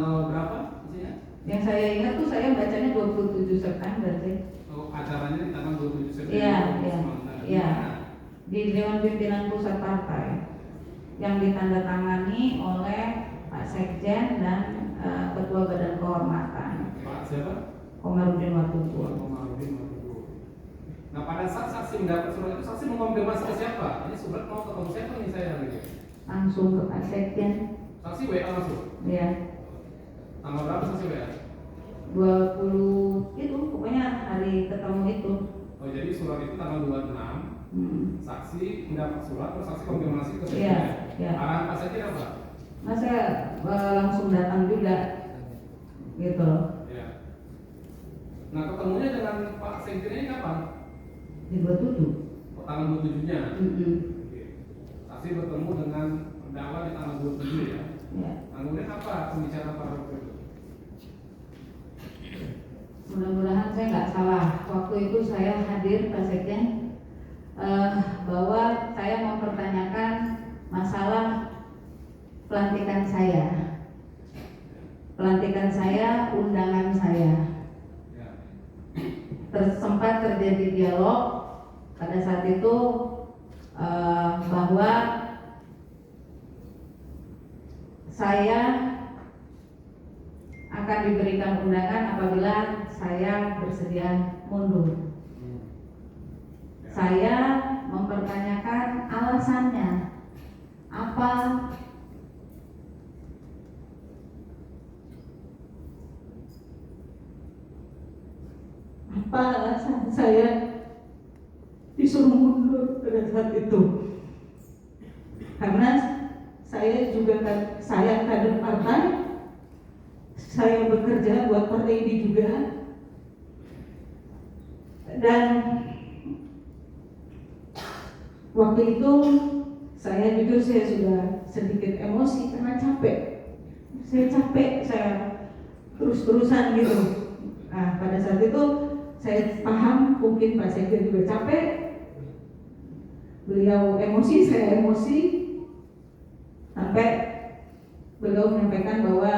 Tanggal berapa isinya? Yang saya ingat tuh saya bacanya 27 September sih. Oh, acaranya di tanggal 27 September. Iya, iya. Iya. Di Dewan Pimpinan Pusat Partai yang ditandatangani oleh Pak Sekjen dan Ketua Badan Kehormatan. Pak siapa? Komarudin Watubun. Nah, pada saat saksi mendapat surat itu, saksi mengonfirmasi ke siapa? Ini surat mau ketemu siapa nih saya hari ini? Langsung ke Pak Sekjen. Saksi WA langsung? Iya. Tanggal berapa saksi WA? 20 itu, pokoknya hari ketemu itu. Oh, jadi surat itu tanggal 26. Saksi mendapat surat, terus saksi konfirmasi ke Sekjen. Iya, iya. Arahan Pak Sekjen apa? Nah, saya langsung datang juga, gitu loh. Iya. Nah, ketemunya dengan Pak Sekjen ini kapan? Di 27. Oh, tanggal 27-nya. Oke. Saksi bertemu dengan terdakwa di tanggal 27 ya. Ya. Nah, kemudian apa pembicaraan pada waktu itu? Mudah-mudahan saya nggak salah. Waktu itu saya hadir Pak Sekjen, bahwa saya mempertanyakan masalah pelantikan saya, undangan saya. Sempat terjadi dialog pada saat itu bahwa saya akan diberikan undangan apabila saya bersedia mundur. Saya mempertanyakan alasannya apa. Apa alasan saya disuruh mundur pada saat itu? Karena saya kader partai, saya bekerja buat partai ini juga, dan waktu itu saya jujur saya sudah sedikit emosi karena capek. Saya terus-terusan gitu. Nah, pada saat itu saya paham mungkin Pak Sekjen juga capek. Beliau emosi, saya emosi, sampai beliau menyampaikan bahwa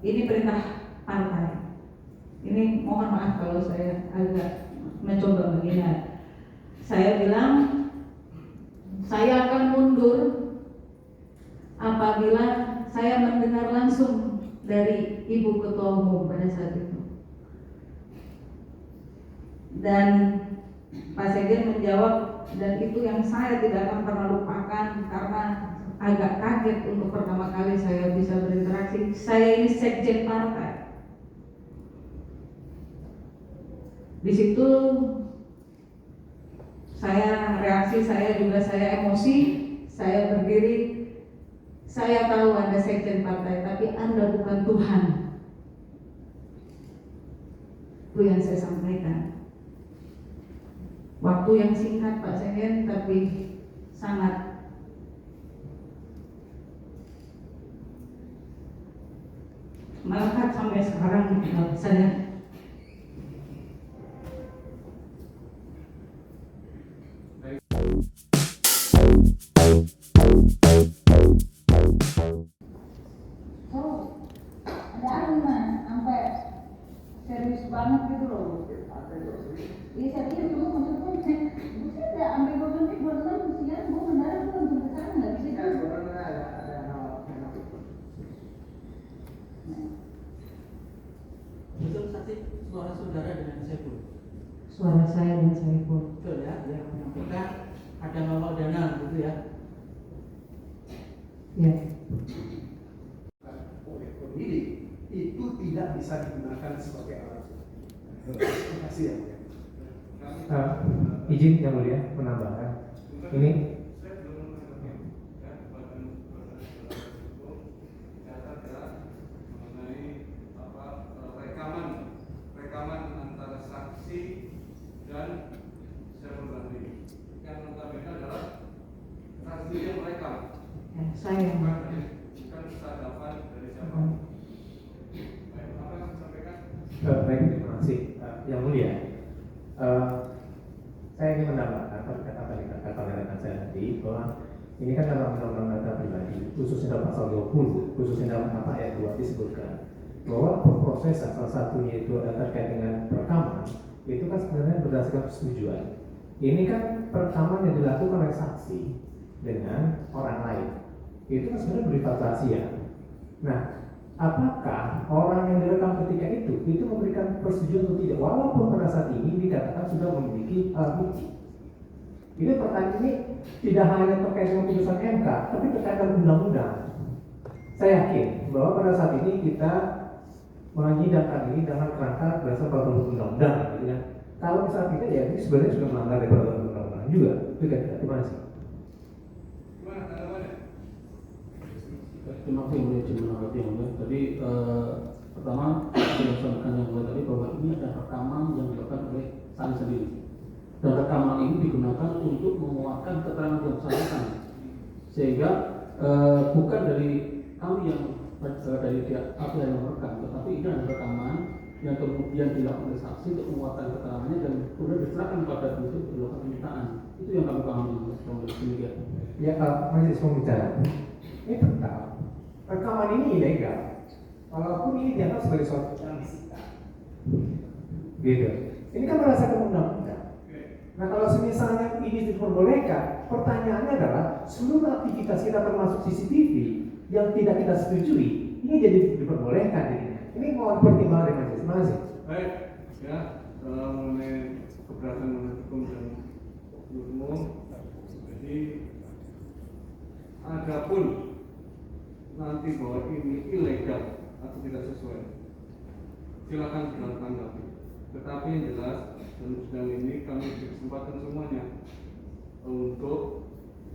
ini perintah partai. Ini mohon maaf kalau saya agak mencoba menghina. Saya bilang saya akan mundur apabila saya mendengar langsung dari Ibu Ketua Umum pada saat itu. Dan Pak Sekjen menjawab, dan itu yang saya tidak akan pernah lupakan karena agak kaget untuk pertama kali saya bisa berinteraksi. Saya ini sekjen partai. Di situ reaksi saya juga saya emosi, saya berdiri. Saya tahu Anda sekjen partai, tapi Anda bukan Tuhan. Itu yang saya sampaikan. Waktu yang singkat Pak Sekjen, tapi sangat melekat sampai sekarang saya. Serius banget gitu loh. Iya serius, cuma maksudnya bisa tidak ambil beban di bulan usia gue mendarat tuh langsung ke sana nggak bisa juga. Betul saksi suara saudara dengan Saiful. Suara saya dan Saiful. Betul ya, yang menyampaikan ada bawa dana gitu ya. Ya. Oleh pemilih itu tidak bisa digunakan sebagai alat. Terima kasih ya. Izin yang mulia menambahkan ini rekaman antara saksi dan Saiful Bahri yang notabene adalah saksi yang merekam. Saya Bukan kesadapan dari siapa. Baik, apa yang disampaikan? baik, terima kasih yang mulia. Saya ingin menambahkan terkait apa yang dikatakan oleh rekan saya tadi bahwa Ini kan dalam undang-undang data pribadi, khususnya dalam pasal 20, khususnya dalam kata ayat 2 disebutkan bahwa pemrosesan salah satunya itu terkait dengan perekaman, itu kan sebenarnya berdasarkan persetujuan. Ini kan perekaman yang dilakukan oleh saksi dengan orang lain. Itu kan sebenarnya bersifat rahasia. Nah, apakah orang yang direkam ketika itu memberikan persetujuan atau tidak? Walaupun pada saat ini dikatakan sudah memiliki alat bukti. Ini pertanyaan ini tidak hanya terkait dengan putusan MK, tapi terkait dengan undang-undang. Saya yakin bahwa pada saat ini kita menyidangkan ini dengan kerangka berdasarkan peraturan undang-undang, gitu kan. Kalau misalnya tidak, ya ini sebenarnya sudah melanggar dari peraturan undang-undang juga. Itu kan, terima kasih. Terima kasih yang mulia, menanggapi yang mulia. Tadi pertama saya sampaikan yang mulia tadi bahwa ini ada rekaman yang dilakukan oleh saksi sendiri. Dan rekaman ini digunakan untuk menguatkan keterangan yang bersangkutan, sehingga bukan dari kami yang dari pihak yang merekam, tetapi ini ada rekaman yang kemudian dilakukan oleh saksi untuk menguatkan keterangannya dan kemudian diserahkan pada bentuk dilakukan penyitaan. Itu yang kami pahami demikian. Ya, majelis pembicara, ini tentang rekaman ini ilegal, walaupun ini dianggap sebagai suatu yang disita. Gitu. Ini kan berdasarkan undang-undang. Nah, kalau misalnya ini diperbolehkan, pertanyaannya adalah seluruh aktivitas kita termasuk CCTV yang tidak kita setujui, ini jadi diperbolehkan. Ini mohon pertimbangan dari majelis. Terima kasih. Baik, ya, mengenai keberatan menurut hukum dan umum. Jadi, adapun nanti bahwa ini ilegal atau tidak sesuai, silakan ditanggapi. Tetapi yang jelas, dan sedang ini kami beri kesempatan semuanya untuk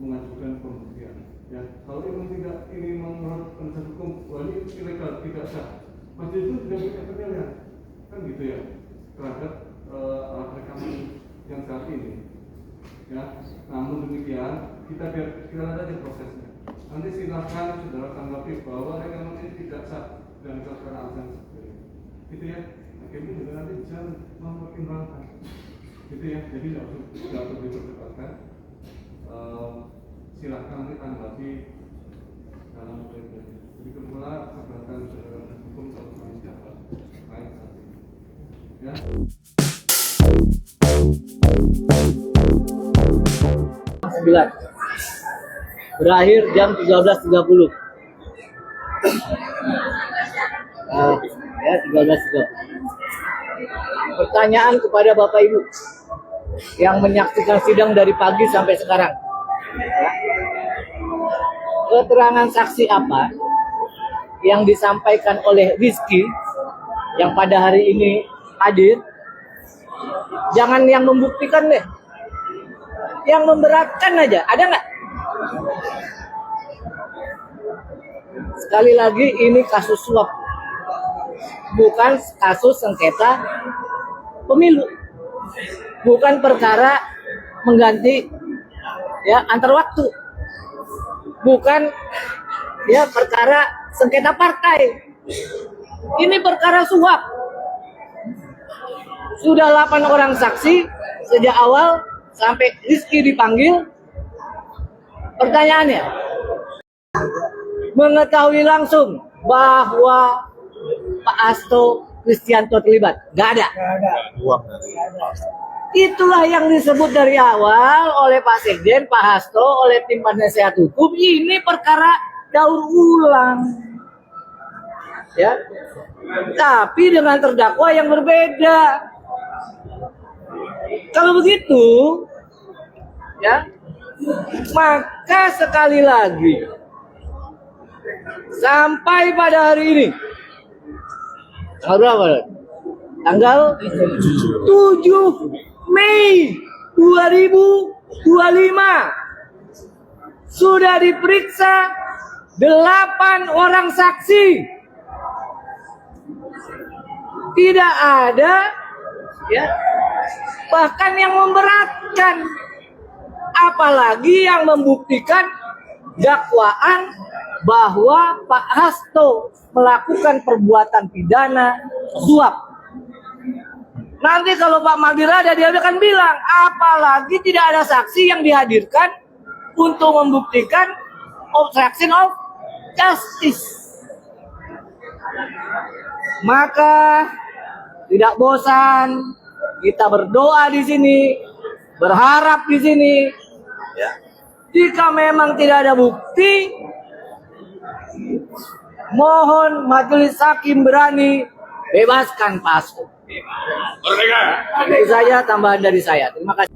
mengajukan pembuktian. Ya, kalau memang tidak ini menurut penasihat hukum, wah ini ilegal, tidak sah, majelis itu tidak punya penilaian, kan gitu ya, terhadap alat rekaman yang saat ini. Ya, namun demikian kita lihat aja prosesnya. Nanti silakan saudara tanggapi bahwa rekaman ini tidak sah dan karena alasan seperti ini. Gitu ya. Akhirnya juga nanti bisa mempertimbangkan. Gitu ya. Jadi tidak perlu diperdebatkan. Silakan nanti tanggapi dalam pembuktian. Begitu pula keberatan saudara hukum kalau kami dapat baik saat ini. Ya. Berakhir jam 13.30. Ya, 13.30. Pertanyaan kepada Bapak Ibu yang menyaksikan sidang dari pagi sampai sekarang. Ya. Keterangan saksi apa yang disampaikan oleh Rizky yang pada hari ini hadir? Jangan yang membuktikan deh. Yang memberatkan aja, ada nggak? Sekali lagi ini kasus suap, bukan kasus sengketa pemilu, bukan perkara mengganti ya antar waktu, bukan ya perkara sengketa partai. Ini perkara suap. Sudah 8 orang saksi sejak awal sampai Rizky dipanggil. Pertanyaannya, mengetahui langsung bahwa Pak Hasto Kristianto terlibat? Gak ada. Itulah yang disebut dari awal oleh Pak Sekjen, Pak Hasto, oleh tim penasehat hukum. Ini perkara daur ulang, ya. Tapi dengan terdakwa yang berbeda. Kalau begitu, ya, maka sekali lagi sampai pada hari ini tanggal berapa? Tanggal 7 Mei 2025 sudah diperiksa 8 orang saksi. Tidak ada ya bahkan yang memberatkan, apalagi yang membuktikan dakwaan bahwa Pak Hasto melakukan perbuatan pidana suap. Nanti kalau Pak Magdir ada, dia akan bilang, apalagi tidak ada saksi yang dihadirkan untuk membuktikan obstruction of justice. Maka tidak bosan kita berdoa di sini, berharap di sini. Ya. Jika memang tidak ada bukti, mohon majelis hakim berani bebaskan Pak Hasto. Itu saja tambahan dari saya. Terima kasih.